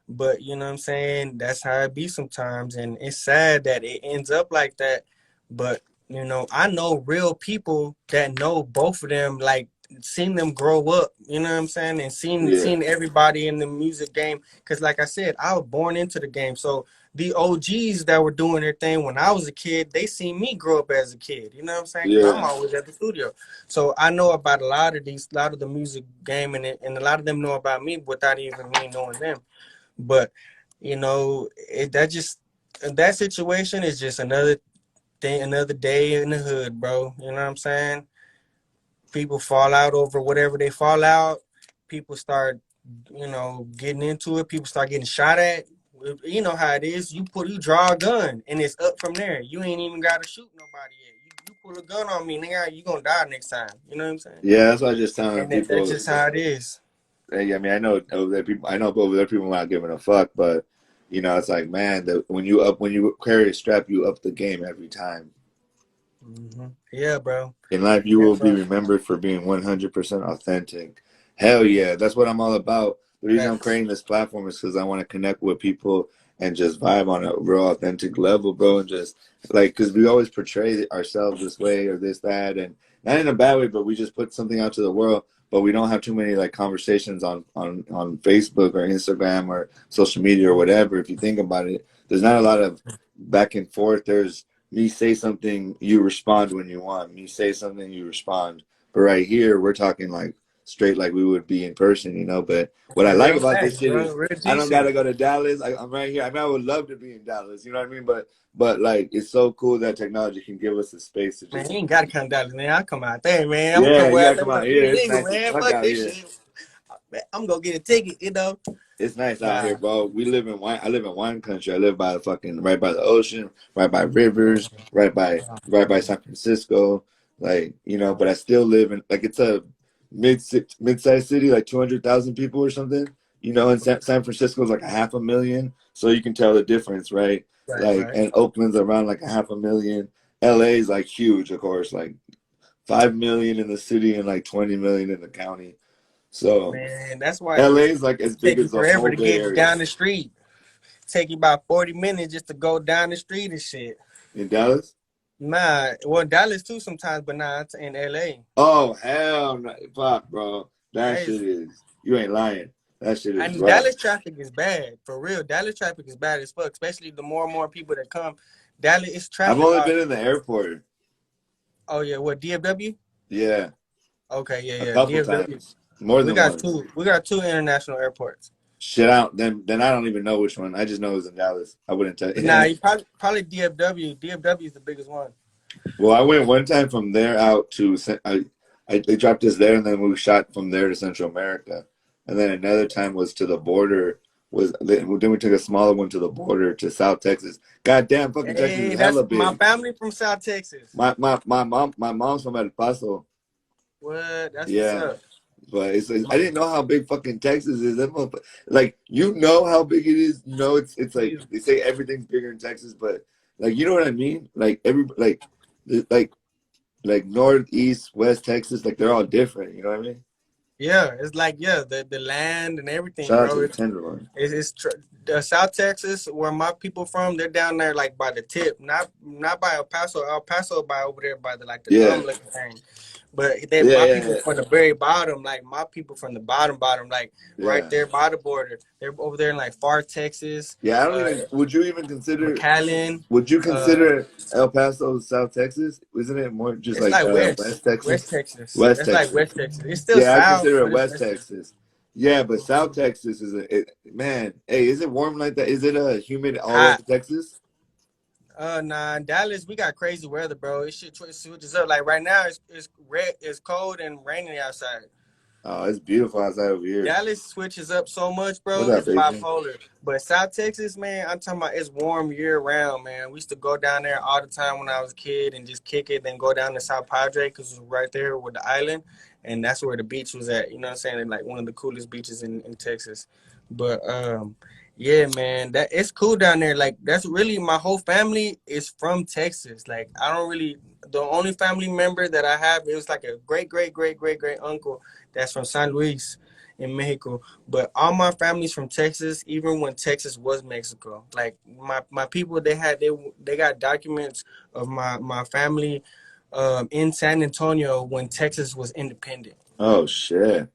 But you know what I'm saying? That's how it be sometimes. And it's sad that it ends up like that. But I know real people that know both of them, like seen them grow up, you know what I'm saying? And Yeah, seen everybody in the music game. Cause like I said, I was born into the game. So the OGs that were doing their thing when I was a kid, they seen me grow up as a kid. You know what I'm saying? Because I'm yeah, always at the studio. So I know about a lot of the music game, and a lot of them know about me without even me knowing them. But that situation is just another thing, another day in the hood, bro. You know what I'm saying? People fall out over whatever they fall out. People start, getting into it. People start getting shot at. You know how it is. You draw a gun, and it's up from there. You ain't even got to shoot nobody yet. You pull a gun on me, nigga, you gonna die next time. You know what I'm saying? yeah. That's why I just telling And that's people. just how it is. Hey, I mean, I know over there people. I know over there people not giving a fuck, but it's like, man, when you carry a strap, you up the game every time. Yeah, bro. In life, you Yeah, will be bro. remembered for being 100% authentic. Hell yeah, that's what I'm all about. The reason I'm Facts. creating this platform is because I want to connect with people and just vibe on a real authentic level, bro. And just like, because we always portray ourselves this way or this, that, and not in a bad way, but we just put something out to the world. But we don't have too many like conversations on Facebook or Instagram or social media or whatever. If you think about it, there's not a lot of back and forth. There's me say something, you respond when you want. Me say something, you respond. But right here, we're talking like straight like we would be in person, But what I like Real about this facts, shit bro. is Real I G don't gotta shit. go to Dallas. I'm right here. I mean, I would love to be in Dallas. You know what I mean? But like, it's so cool that technology can give us the space to Man, just you ain't gotta come down, man. I come out there, man. I'm gonna yeah. come You where I gotta live come in a out few here. It's niggas, nice as man. fuck Fuck out this here. shit. I'm gonna get a ticket. It's nice out here, Nah. bro. We live in wine. I live in wine country. I live by the fucking right by the ocean, right by rivers, right by San Francisco. Like but I still live in like it's a mid-sized city, like 200,000 people or something. And San Francisco is like a half a million, so you can tell the difference, right? Right, Like, right. and Oakland's around like a half a million. LA is like huge, of course, like 5 million in the city and like 20 million in the county. So Man, that's why LA it is like as big take you as the forever whole to Bay get Area. down the street. Take you about 40 minutes just to go down the street and shit. In Dallas? Nah, well, Dallas too sometimes, but nah, it's in LA. Oh hell no. Fuck, bro. That shit Crazy. is you ain't lying. That shit is And rough. Dallas traffic is bad. For real. Dallas traffic is bad as fuck, especially the more and more people that come. Dallas is I've traffic. only been in the airport. Oh yeah, what DFW? Yeah. Okay, yeah, a yeah. couple DFW. times, more We than got once. two. We got two international airports. Shit out. Then I don't even know which one. I just know it was in Dallas. I wouldn't tell Nah, you. you probably DFW. DFW is the biggest one. Well, I went one time from there out to they dropped us there, and then we shot from there to Central America, and then another time was to the border. Then we took a smaller one to the border to South Texas. Goddamn, fucking Texas Hey, is that's hella my big. family from South Texas. My mom's from El Paso. What? That's what's Yeah, up. but My, I didn't know how big fucking Texas is. Like you know how big it is. You know it's like they say everything's bigger in Texas, but like you know what I mean. Like like like north, east, west Texas, like they're all different. You know what I mean? yeah, it's like yeah, the land and everything, Shout out to bro. the Tenderloin. South Texas, where my people from. They're down there like by the tip, not by El Paso. El Paso by over there by the like the Yeah, thumb looking thing. But they yeah, my yeah, people yeah. from the very bottom, like my people from the bottom, like right Yeah. there by the border. They're over there in like far Texas, Yeah, I don't uh, even. Would you even consider? McAllen. Would you Uh, consider El Paso South Texas? Isn't it more just it's like like West West Texas? Texas. West That's like Texas. West Texas. It's still Yeah, I South, consider it but it's West West Texas. Texas. Yeah, but South Texas man. Hey, is it warm like that? Is it humid all over Hot. Texas? Nah, in Dallas we got crazy weather, bro. It shit switches up. Like right now, it's red, it's cold and raining outside. Oh, it's beautiful outside over here. Dallas switches up so much, What bro. up, It's Adrian? bipolar. But South Texas, man, I'm talking about it's warm year round, man. We used to go down there all the time when I was a kid and just kick it, then go down to South Padre because it's right there with the island, and that's where the beach was at. You know what I'm saying? And like one of the coolest beaches in Texas. But yeah, man, that it's cool down there. Like that's really my whole family is from Texas. Like I don't really the only family member that I have is like a great uncle that's from San Luis in Mexico. But all my family's from Texas, even when Texas was Mexico. Like my people, they got documents of my family in San Antonio when Texas was independent. Oh shit!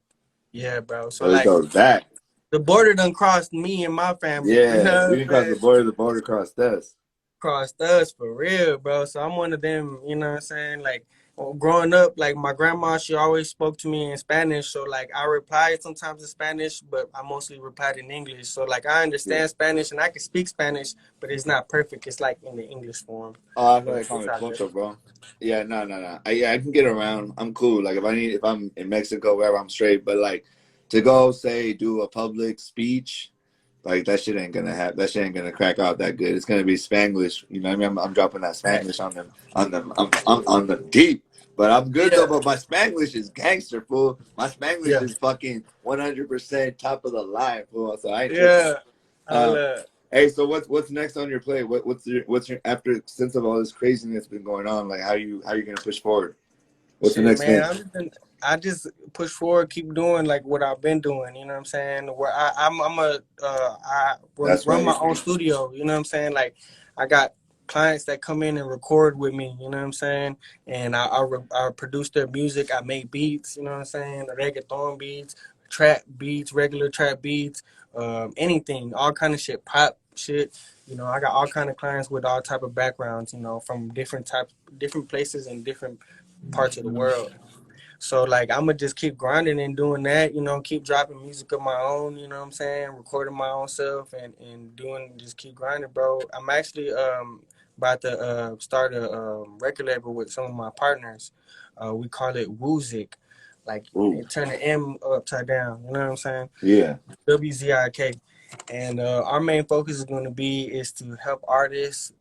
Yeah, bro. So So it like goes back. the border done crossed me and my family. You Yeah, we know didn't what I'm cross the saying? border. The border crossed us. Crossed us for real, bro. So I'm one of them, you know what I'm saying? Like growing up, like my grandma, she always spoke to me in Spanish. So like I replied sometimes in Spanish, but I mostly replied in English. So like I Yeah. understand Spanish and I can speak Spanish, but it's not perfect. It's like in the English form. Oh, that's why But they call it's me all good. Pocho, bro. Yeah, no. Yeah, I can get around. I'm cool. Like if I'm in Mexico, wherever, I'm straight. But like to go say do a public speech, like that shit ain't gonna happen. That shit ain't gonna crack out that good. It's gonna be Spanglish. You know what I mean? I'm dropping that Right. Spanglish on them. I'm on the deep. But I'm good though. Yeah, But my Spanglish is gangster, fool. My Spanglish yeah, is fucking 100% top of the line, fool. So I ain't tripping. yeah. I Um, love. Hey, so what's next on your plate? What's your after since of all this craziness been going on? Like how you gonna push forward? What's the Shit, next man. thing? I just push forward, keep doing like what I've been doing. You know what I'm saying? Where I'm a I That's run my right. own studio. You know what I'm saying? Like I got clients that come in and record with me. You know what I'm saying? And I produce their music. I make beats. You know what I'm saying? Reggaeton beats, trap beats, regular trap beats, anything, all kind of shit, pop shit. You know, I got all kind of clients with all type of backgrounds. You know, from different places and different parts of the world. So like I'm gonna just keep grinding and doing that, keep dropping music of my own, you know what I'm saying, recording my own stuff and doing just keep grinding, bro. I'm actually about to start a record label with some of my partners. We call it Woozik. Like Ooh, turn the M upside down, you know what I'm saying? yeah, WZIK. And our main focus is going to be is to help artists,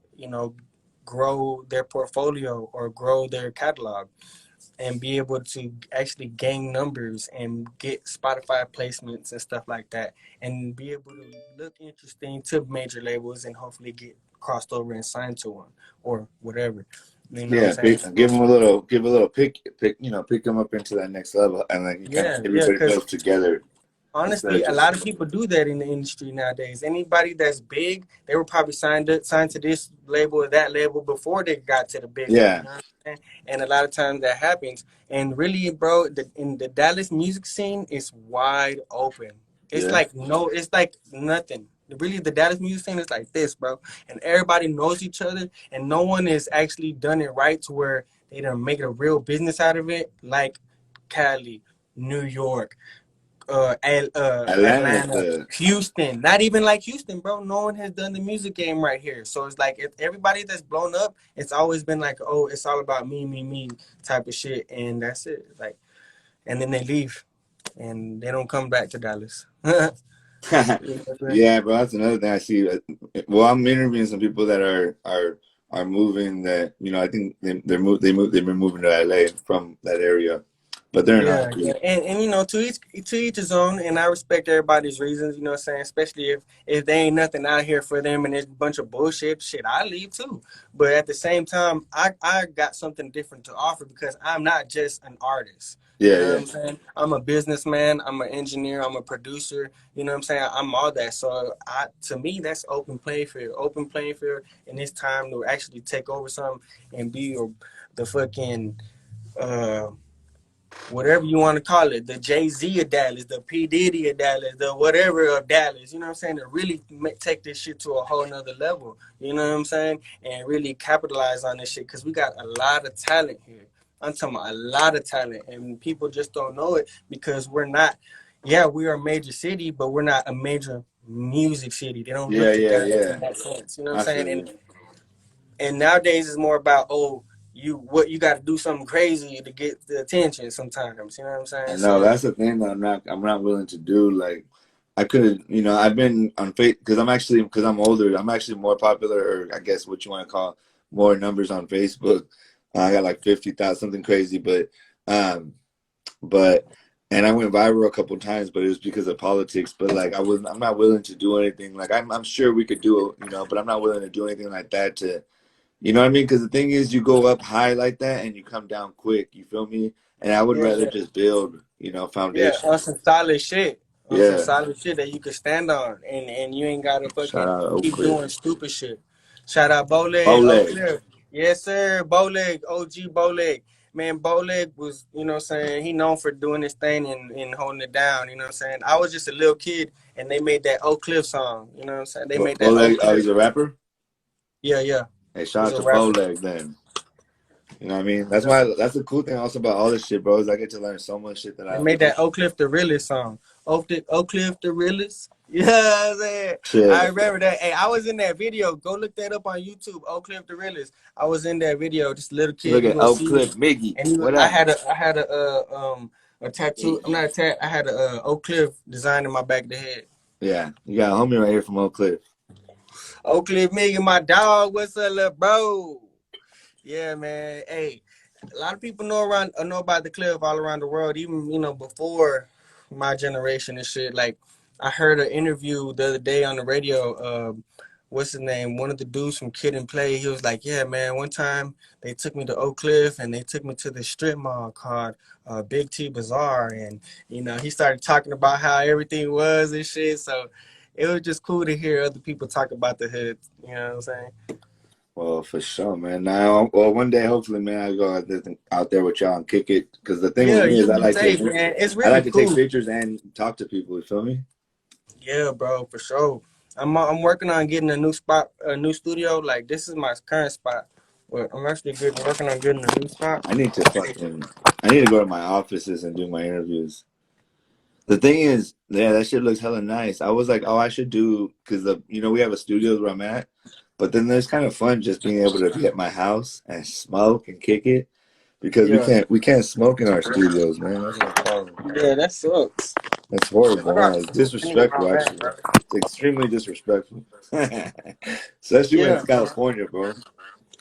grow their portfolio or grow their catalog and be able to actually gain numbers and get Spotify placements and stuff like that, and be able to look interesting to major labels and hopefully get crossed over and signed to one or whatever. You know what I'm yeah. saying? Give them a little, pick them up into that next level, and like you kind of Yeah, yeah, everybody because goes together instead honestly, of a just lot of people do that in the industry nowadays. Anybody that's big, they were probably signed to this label or that label before they got to the big one. You yeah, know what I'm saying? And a lot of times that happens. And really, bro, in the Dallas music scene, it's wide open. It's yeah, like no, it's like nothing. Really, the Dallas music scene is like this, bro. And everybody knows each other, and no one has actually done it right to where they don't make a real business out of it. Like Cali, New York, Atlanta, Atlanta. Houston. Not even like Houston, bro. No one has done the music game right here. So it's like if everybody that's blown up, it's always been like, oh, it's all about me, me, me type of shit, and that's it. Like, and then they leave, and they don't come back to Dallas. You know what I'm saying? Yeah, bro, that's another thing I see. Well, I'm interviewing some people that are moving. That I think they've been moving to LA from that area, but they're Yeah, not. yeah, and to each his own, and I respect everybody's reasons. You know what I'm saying? Especially if there ain't nothing out here for them and there's a bunch of bullshit, shit, I leave too. But at the same time, I got something different to offer because I'm not just an artist. You Yeah, know what yeah. I'm saying? I'm a businessman. I'm an engineer. I'm a producer. You know what I'm saying? I'm all that. So to me, that's open playing field. Open playing field, and it's time to actually take over something and be the fucking. Uh, Whatever you want to call it, the Jay-Z of Dallas, the P. Diddy of Dallas, the whatever of Dallas, you know what I'm saying, to really take this shit to a whole nother level, you know what I'm saying, and really capitalize on this shit, because we got a lot of talent here. I'm talking about a lot of talent, and people just don't know it because we're not, yeah, we are a major city, but we're not a major music city. They don't Yeah, look at yeah, Dallas yeah. in that sense, you know what I'm I saying, feel and you. and nowadays it's more about, oh, you got to do something crazy to get the attention sometimes, you know what I'm I saying? know So that's the thing that I'm not willing to do. Like, I could, I've been on Facebook because I'm older. I'm actually more popular, or I guess what you want to call more numbers on Facebook. I got like 50,000, something crazy, um, but and I went viral a couple times, but it was because of politics. But like, I'm not willing to do anything. Like, I'm sure we could do it, but I'm not willing to do anything like that to. You know what I mean? Because the thing is, you go up high like that and you come down quick. You feel me? And I would yeah, rather yeah, just build, yeah, foundation. on some solid shit, on some Yeah. solid shit that you can stand on, and you ain't gotta Shout fucking out Oak keep Cliff. doing stupid shit. Shout out Bowleg, Oak Bowleg. Cliff, yes sir, Bowleg, OG Bowleg. Man, Bowleg was, you know what I'm saying, he known for doing this thing and holding it down, you know what I'm saying. I was just a little kid and they made that Oak Cliff song, you know what I'm saying. They made that Bowleg. Oak Oh, Cliff. he's a rapper? Yeah, yeah, Hey, shout he's out a to rapper. Bowleg then. You know what I mean? That's the cool thing also about all this shit, bro, is I get to learn so much shit that I They don't made know. that Oak Cliff the realest song. Oak Cliff the realest. You know what I'm saying? I Shit. remember that. Hey, I was in that video. Go look that up on YouTube. Oak Cliff the realest. I was in that video. Just a little Look kid. You at gonna Oak see me? Cliff Miggy. And What I up? had a tattoo. I'm not a tat. I had a Oak Cliff design in my back of the head. Yeah. You got a homie right here from Oak Cliff. Oak Cliff Megan, my dog. What's up, little bro? Yeah, man. Hey, a lot of people know about the cliff all around the world, even before my generation and shit. Like, I heard an interview the other day on the radio. What's his name? One of the dudes from Kid and Play. He was like, "Yeah, man. One time they took me to Oak Cliff and they took me to the strip mall called Big T Bazaar, and he started talking about how everything was and shit. So it was just cool to hear other people talk about the hood. You know what I'm saying? Well, for sure, man. Now, well, one day, hopefully, man, I go out there with y'all and kick it. Because the thing with Yeah, me is, you be safe, man. It's I really like to take cool. pictures and talk to people. You feel me? Yeah, bro, for sure. I'm working on getting a new spot, a new studio. Like, this is my current spot, but I'm actually working on getting a new spot. I need to I need to go to my offices and do my interviews. The thing is, yeah, that shit looks hella nice. I was like, oh, I should do because we have a studio where I'm at, but then there's kind of fun just being able to be at my house and smoke and kick it because we Yeah, can't smoke in our studios, man. That's my problem. yeah, that sucks. That's I horrible. got Huh? It's I need to disrespectful, run back, actually. bro. It's extremely disrespectful, especially when Yeah, it's California, bro.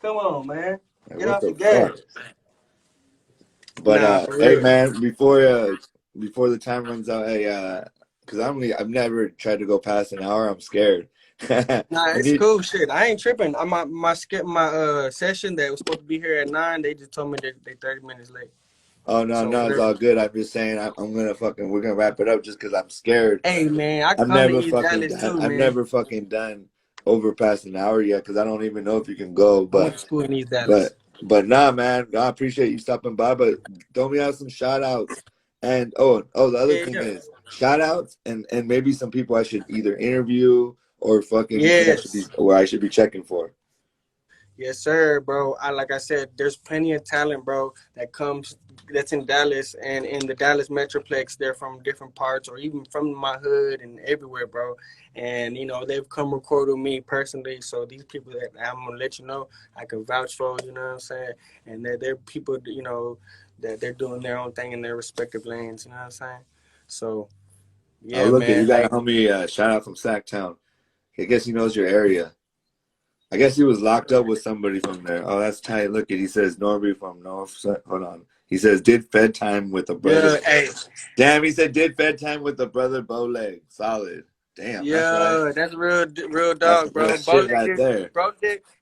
come on, man, Like, get what off the the gas. fuck? But Nah, for hey, real. man, before the time runs out, hey, because I've never tried to go past an hour. I'm scared. I Nah, it's need. cool, shit. I ain't tripping. I my skip my session that was supposed to be here at 9. They just told me that they 30 minutes late. Oh no, So no, it's whatever. all good. I'm just saying I'm gonna we're gonna wrap it up just because I'm scared. Hey, man, I come to East Dallas too, I've man. never fucking done over past an hour yet because I don't even know if you can go. I went to school in East Dallas. But nah, man, I appreciate you stopping by. But throw me out some shout outs. And the other Yeah, thing yeah. is shout outs and maybe some people I should either interview or fucking people Yes. where I should be checking for. Yes, sir, bro. Like I said, there's plenty of talent, bro, that's in Dallas and in the Dallas Metroplex. They're from different parts or even from my hood and everywhere, bro. And they've come record with me personally. So these people that I'm gonna let you know, I can vouch for. You know what I'm saying? And they're people, that they're doing their own thing in their respective lanes. You know what I'm saying? So Oh, yeah, look, you man. got a homie, shout out from Sacktown. I guess he knows your area. I guess he was locked up with somebody from there. Oh, that's tight. Look, he says Norby from North. Hold on. He says did Fed time with a brother. Yeah, hey. Damn, he said did Fed time with the brother Bowleg. Solid. Damn, that's right. Yeah, that's real That's dog, the bro. real shit right there.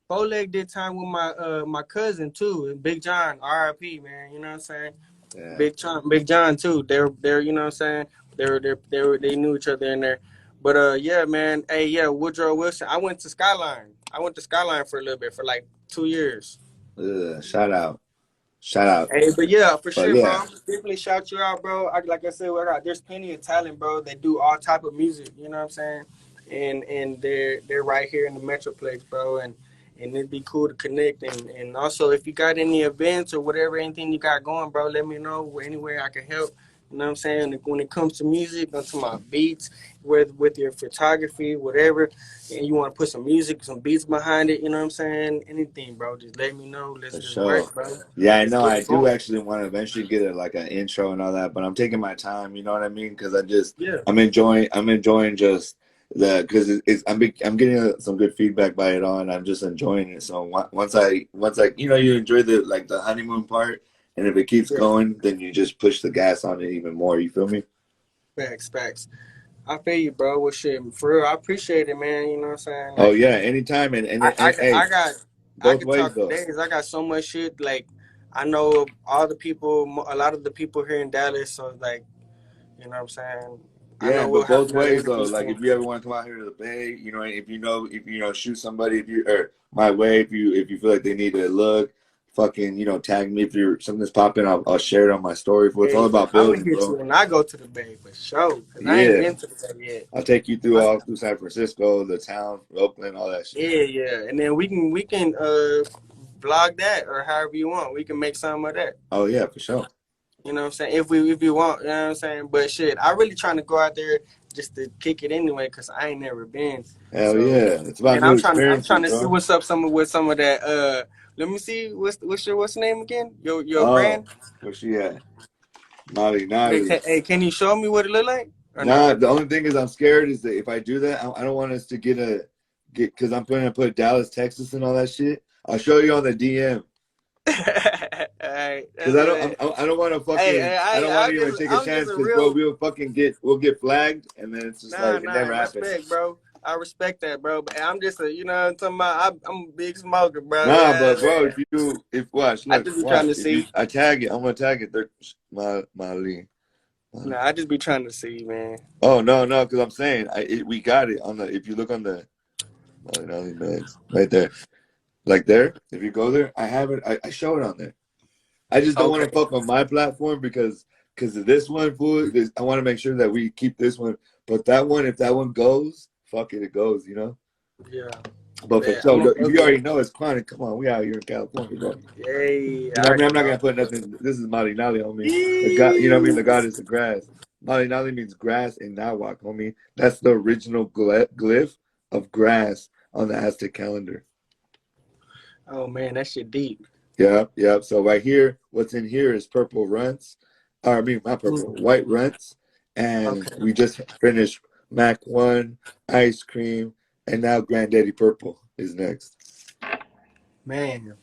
Bowleg did time with my cousin too, Big John, R.I.P. man. You know what I'm saying? Yeah. Big John too. They're you know what I'm saying? They knew each other in there. But yeah, man. Hey, yeah, Woodrow Wilson. I went to Skyline. For a little bit for like 2 years. Shout out. Shout out. Hey, but yeah, for But sure, bro. yeah. I'm definitely shout you out, bro. Like I said, there's plenty of talent, bro. They do all type of music. You know what I'm saying? And they're right here in the Metroplex, bro. And it'd be cool to connect. And also, if you got any events or whatever, anything you got going, bro, let me know. Anywhere I can help. You know what I'm saying? When it comes to music, onto my beats, with your photography, whatever, and you want to put some music, some beats behind it, you know what I'm saying? Anything, bro. Just let me know. Let's For just sure. work, bro. Yeah, I Let's know. get I it do going. actually want to eventually get an intro and all that, but I'm taking my time. You know what I mean? Because Yeah. I'm enjoying just because I'm getting some good feedback by it all, and I'm just enjoying it. So once I you enjoy the honeymoon part, and if it keeps Yeah. going, then you just push the gas on it even more. You feel me? Facts. I feel you, bro. Well, shit, for real, I appreciate it, man. You know what I'm saying? Oh Like, yeah, anytime, and hey, I both could ways talk for though. days. I got so much shit. Like, I know all the people, a lot of the people here in Dallas. So, like, you know what I'm saying? I Yeah, know we'll but have both another ways though. interview Like soon. if you ever want to come out here to the Bay, if shoot somebody if you or my way if you feel like they need a look, fucking tag me if you're something's popping. I'll share it on my story. For it's all Hey, about I'm gonna building, hit you bro. when I go to the Bay for sure, cause I ain't Yeah, been to the Bay yet. I'll take you through I, all through San Francisco, the town, Oakland, all that shit. yeah, and then we can vlog that or however you want. We can make some of that. Oh yeah, for sure. You know what I'm saying? If you want, you know what I'm saying? But shit, I really trying to go out there just to kick it anyway, cause I ain't never been. Hell So, yeah, it's about and new I'm trying experiences, to see bro. what's up with some of that. Let me see what's the name again? Your Oh, brand? where she at? Naughty, Hey, naughty. can you show me what it look like or no? Nah, the only thing is I'm scared is that if I do that, I don't want us to get because I'm going to put Dallas, Texas, and all that shit. I'll show you on the DM All right, because that's it. I don't want to Hey, I don't want to even take a I'm just chance a because bro real we'll get flagged and then it's just like it nah. never happens. Respect, bro. I respect that, bro. But I'm just a, you know what I'm talking about. I'm a big smoker, bro. Nah, Yeah, but bro, man. if watch I look just be trying watch to if you see. I tag it, I'm gonna tag it. They're my lead. Nah, I just be trying to see, man. Oh no, because I'm saying we got it on the if you look on the bags right there. Like there, if you go there, I have it. I show it on there. I just don't want Okay. to fuck on my platform because of this one, fool. I want to make sure that we keep this one. But that one, if that one goes, fuck it, it goes. Yeah. But for Man, I'm so gonna if fuck you with already it. know it's chronic, come on, we out here in California, bro. Yay, I I mean, already I'm not know. gonna put nothing. This is Mali Nali, homie. The god, you know what I mean. Yee. The god is the grass. Mali Nali means grass in Nahuatl, homie. That's the original glyph of grass on the Aztec calendar. Oh man, that shit deep. Yep. So right here, what's in here is purple runts. Or I mean, not purple, Mm. white runts. And Okay. we just finished Mac 1, ice cream, and now Granddaddy Purple is next. Man,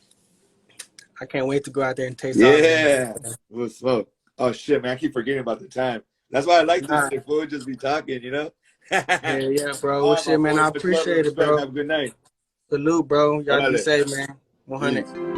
I can't wait to go out there and taste all that. Yeah. We'll smoke. Oh shit, man. I keep forgetting about the time. That's why I like this Nah, shit. We'll just be talking. hell yeah, bro. Well, All right, my shit, man, boy. I Much love and appreciate it, respect. bro. Have a good night. Salute, bro. Y'all be Órale. safe, man. 100. Peace.